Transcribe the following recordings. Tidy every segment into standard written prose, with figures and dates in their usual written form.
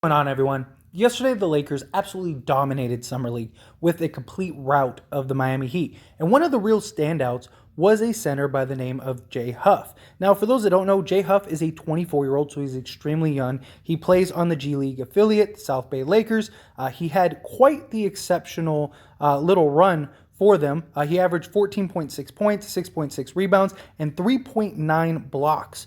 Going on, everyone? Yesterday, the Lakers absolutely dominated Summer League with a complete rout of the Miami Heat. And one of the real standouts was a center by the name of Jay Huff. Now, for those that don't know, Jay Huff is a 24-year-old, so he's extremely young. He plays on the G League affiliate, South Bay Lakers. He had quite the exceptional little run for them. He averaged 14.6 points, 6.6 rebounds, and 3.9 blocks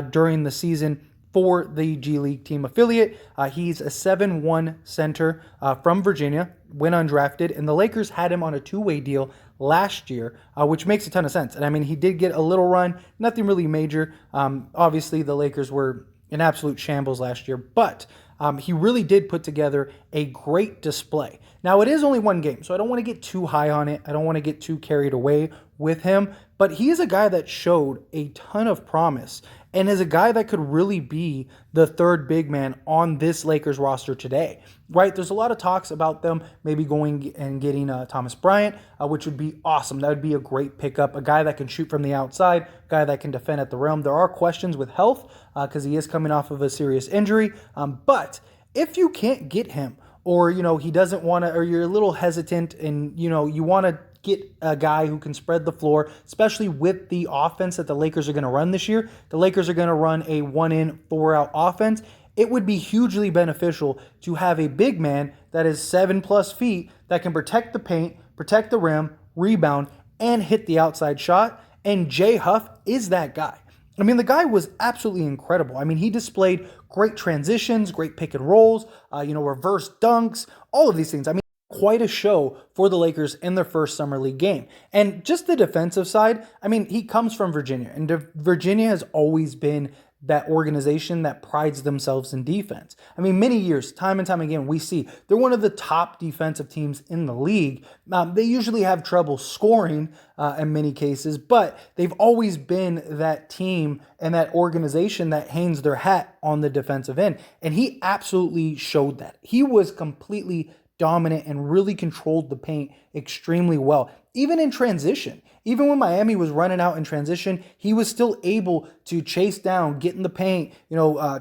during the season for the G League team affiliate. He's a 7-1 center from Virginia, went undrafted, and the Lakers had him on a two-way deal last year, which makes a ton of sense. And I mean, he did get a little run, nothing really major. Obviously, the Lakers were in absolute shambles last year, but he really did put together a great display. Now, it is only one game, so I don't want to get too high on it. I don't want to get too carried away with him, but he is a guy that showed a ton of promise and is a guy that could really be the third big man on this Lakers roster today, right? There's a lot of talks about them maybe going and getting Thomas Bryant, which would be awesome. That would be a great pickup, a guy that can shoot from the outside, a guy that can defend at the rim. There are questions with health because he is coming off of a serious injury, but if you can't get him, or, he doesn't want to, or you're a little hesitant and, you want to get a guy who can spread the floor, especially with the offense that the Lakers are going to run this year. The Lakers are going to run a 1-in, 4-out offense. It would be hugely beneficial to have a big man that is 7+ feet that can protect the paint, protect the rim, rebound, and hit the outside shot. And Jay Huff is that guy. I mean, the guy was absolutely incredible. I mean, he displayed great transitions, great pick and rolls, reverse dunks, all of these things. I mean, quite a show for the Lakers in their first Summer League game. And just the defensive side, I mean, he comes from Virginia, and Virginia has always been that organization that prides themselves in defense. I mean, many years, time and time again, we see they're one of the top defensive teams in the league. They usually have trouble scoring in many cases, but they've always been that team and that organization that hangs their hat on the defensive end. And he absolutely showed that. He was completely dominant and really controlled the paint extremely well. Even in transition, even when Miami was running out in transition, he was still able to chase down, get in the paint,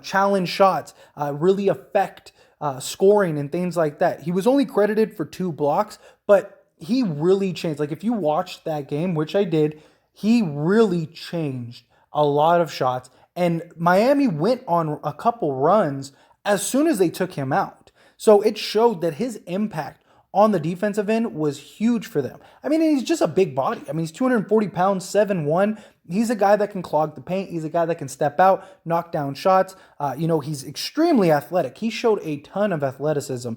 challenge shots, really affect scoring and things like that. He was only credited for 2 blocks, but he really changed. Like, if you watched that game, which I did, he really changed a lot of shots. And Miami went on a couple runs as soon as they took him out. So it showed that his impact on the defensive end was huge for them. I mean, he's just a big body. I mean, he's 240 pounds, 7'1". He's a guy that can clog the paint. He's a guy that can step out, knock down shots. He's extremely athletic. He showed a ton of athleticism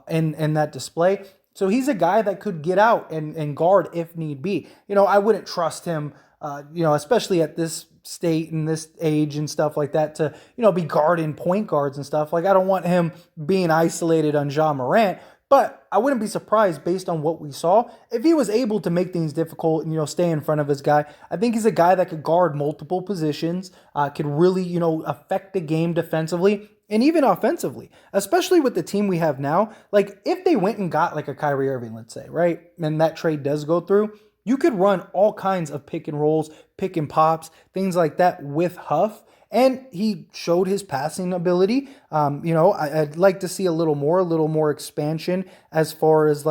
in that display. So he's a guy that could get out and guard if need be. I wouldn't trust him, especially at this state and this age and stuff like that, to, be guarding point guards and stuff. Like, I don't want him being isolated on Ja Morant, but I wouldn't be surprised based on what we saw if he was able to make things difficult and, stay in front of his guy. I think he's a guy that could guard multiple positions, could really, affect the game defensively and even offensively, especially with the team we have now. Like, if they went and got like a Kyrie Irving, let's say, right? And that trade does go through, you could run all kinds of pick and rolls, pick and pops, things like that with Huff. And he showed his passing ability. I'd like to see a little more expansion as far as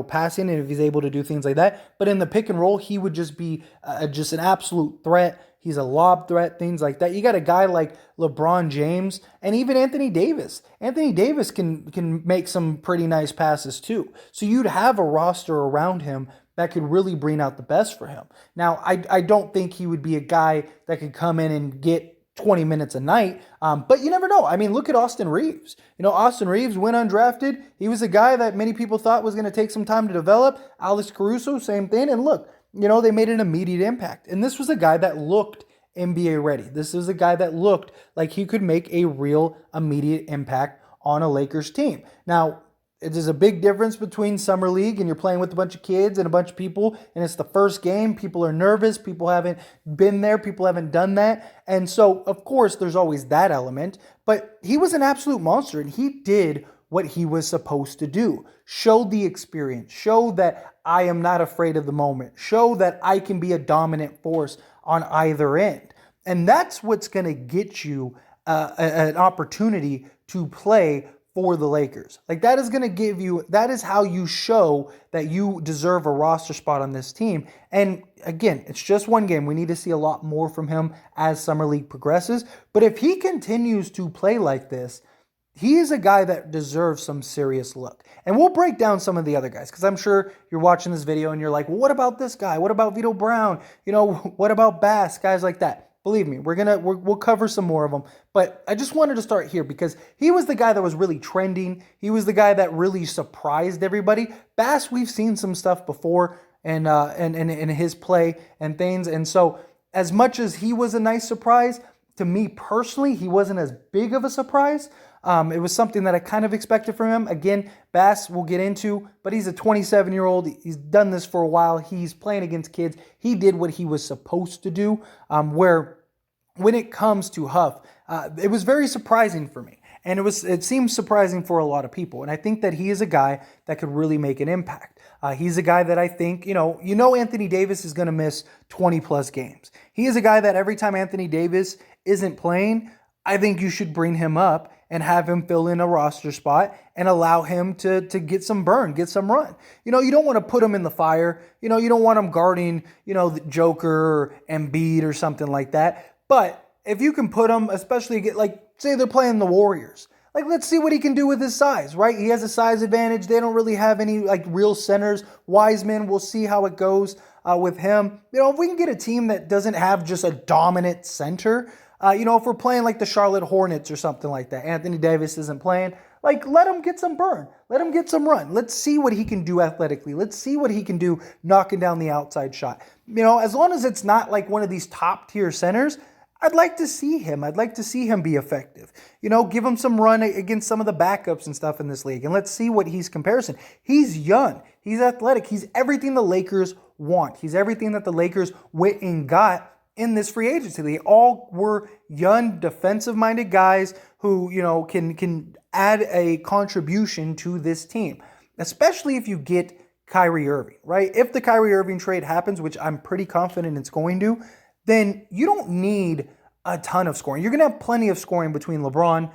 passing, and if he's able to do things like that. But in the pick and roll, he would just be just an absolute threat. He's a lob threat, things like that. You got a guy like LeBron James and even Anthony Davis. Anthony Davis can make some pretty nice passes too. So you'd have a roster around him that could really bring out the best for him. Now, I don't think he would be a guy that could come in and get 20 minutes a night, but you never know. I mean, look at Austin Reeves. Austin Reeves went undrafted. He was a guy that many people thought was going to take some time to develop. Alex Caruso, same thing. And look, they made an immediate impact. And this was a guy that looked NBA ready. This is a guy that looked like he could make a real immediate impact on a Lakers team. Now, there's a big difference between Summer League and you're playing with a bunch of kids and a bunch of people, and it's the first game. People are nervous. People haven't been there. People haven't done that. And so, of course, there's always that element. But he was an absolute monster, and he did what he was supposed to do. Show the experience. Show that I am not afraid of the moment. Show that I can be a dominant force on either end. And that's what's going to get you an opportunity to play for the Lakers. Like, that is going to give you, that is how you show that you deserve a roster spot on this team. And again, it's just one game. We need to see a lot more from him as Summer League progresses. But if he continues to play like this, he is a guy that deserves some serious look. And we'll break down some of the other guys, because I'm sure you're watching this video and you're like, well, what about this guy? What about Vito Brown? What about Bass? Guys like that. Believe me, we'll cover some more of them. But I just wanted to start here because he was the guy that was really trending. He was the guy that really surprised everybody. Bass, we've seen some stuff before and in his play and things. And so as much as he was a nice surprise, to me personally, he wasn't as big of a surprise. It was something that I kind of expected from him. Again, Bass we'll get into, but he's a 27-year-old. He's done this for a while. He's playing against kids. He did what he was supposed to do, where when it comes to Huff, it was very surprising for me. And it seems surprising for a lot of people. And I think that he is a guy that could really make an impact. He's a guy that I think, Anthony Davis is going to miss 20-plus games. He is a guy that every time Anthony Davis isn't playing, I think you should bring him up and have him fill in a roster spot and allow him to get some burn, get some run. You don't want to put him in the fire. You don't want him guarding, the Joker or Embiid or something like that. But if you can put him, especially say they're playing the Warriors, let's see what he can do with his size, right? He has a size advantage. They don't really have any real centers. Wiseman, we'll see how it goes with him. If we can get a team that doesn't have just a dominant center, if we're playing like the Charlotte Hornets or something like that, Anthony Davis isn't playing, let him get some burn. Let him get some run. Let's see what he can do athletically. Let's see what he can do knocking down the outside shot. As long as it's not like one of these top tier centers, I'd like to see him. I'd like to see him be effective. Give him some run against some of the backups and stuff in this league. And let's see what he's comparison. He's young. He's athletic. He's everything the Lakers want. He's everything that the Lakers went and got in this free agency. They all were young, defensive-minded guys who, can add a contribution to this team, especially if you get Kyrie Irving, right? If the Kyrie Irving trade happens, which I'm pretty confident it's going to, then you don't need a ton of scoring. You're going to have plenty of scoring between LeBron,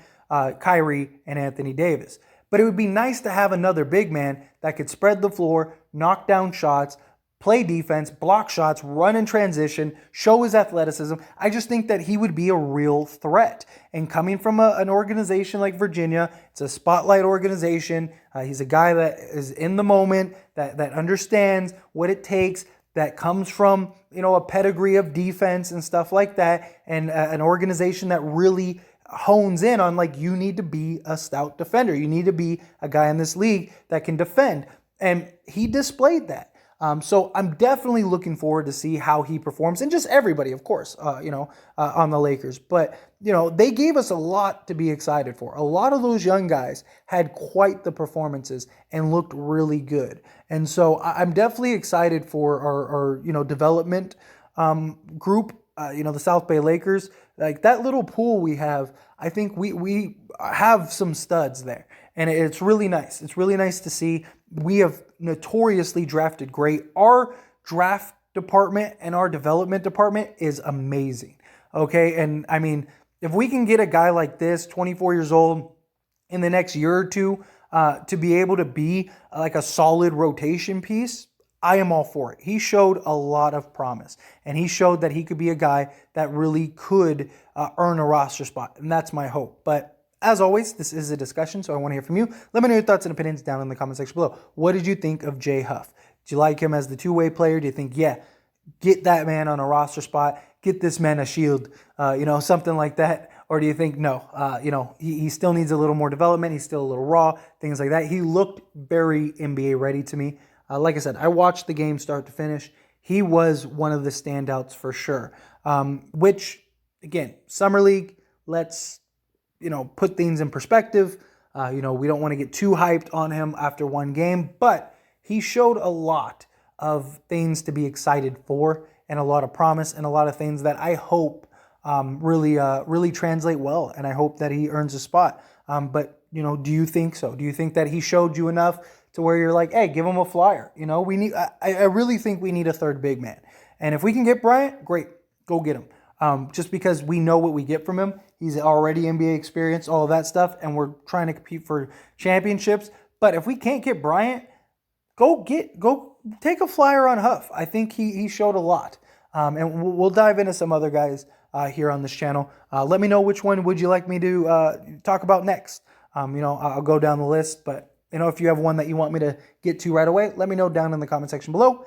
Kyrie, and Anthony Davis. But it would be nice to have another big man that could spread the floor, knock down shots, play defense, block shots, run in transition, show his athleticism. I just think that he would be a real threat. And coming from an organization like Virginia, it's a spotlight organization. He's a guy that is in the moment, that understands what it takes, that comes from, a pedigree of defense and stuff like that, and an organization that really hones in on, you need to be a stout defender. You need to be a guy in this league that can defend. And he displayed that. So I'm definitely looking forward to see how he performs, and just everybody, of course, on the Lakers. But, they gave us a lot to be excited for. A lot of those young guys had quite the performances and looked really good. And so I'm definitely excited for our development group, the South Bay Lakers. That little pool we have, I think we have some studs there. And it's really nice. It's really nice to see. We have notoriously drafted great. Our draft department and our development department is amazing. Okay. And I mean, if we can get a guy like this, 24 years old, in the next year or two, to be able to be a solid rotation piece, I am all for it. He showed a lot of promise, and he showed that he could be a guy that really could earn a roster spot. And that's my hope. But as always, this is a discussion, so I want to hear from you. Let me know your thoughts and opinions down in the comment section below. What did you think of Jay Huff? Do you like him as the two-way player? Do you think, get that man on a roster spot, get this man a shield, something like that? Or do you think, no, he still needs a little more development. He's still a little raw, things like that. He looked very NBA ready to me. Like I said, I watched the game start to finish. He was one of the standouts for sure. Which, again, Summer League, let's put things in perspective. We don't want to get too hyped on him after one game, but he showed a lot of things to be excited for, and a lot of promise, and a lot of things that I hope really translate well, and I hope that he earns a spot. But do you think so? Do you think that he showed you enough to where you're like, hey, give him a flyer? I really think we need a third big man, and if we can get Bryant, great, go get him. just because we know what we get from him. He's already NBA experienced, all of that stuff, and we're trying to compete for championships. But if we can't get Bryant, go take a flyer on Huff. I think he showed a lot. And we'll dive into some other guys here on this channel. Let me know which one would you like me to talk about next. I'll go down the list, but if you have one that you want me to get to right away, let me know down in the comment section below.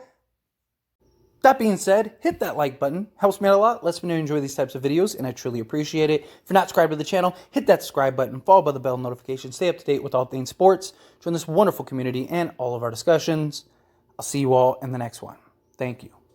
That being said, hit that like button. Helps me out a lot. Lets me know you enjoy these types of videos, and I truly appreciate it. If you're not subscribed to the channel, hit that subscribe button, followed by the bell notification. Stay up to date with all things sports. Join this wonderful community and all of our discussions. I'll see you all in the next one. Thank you.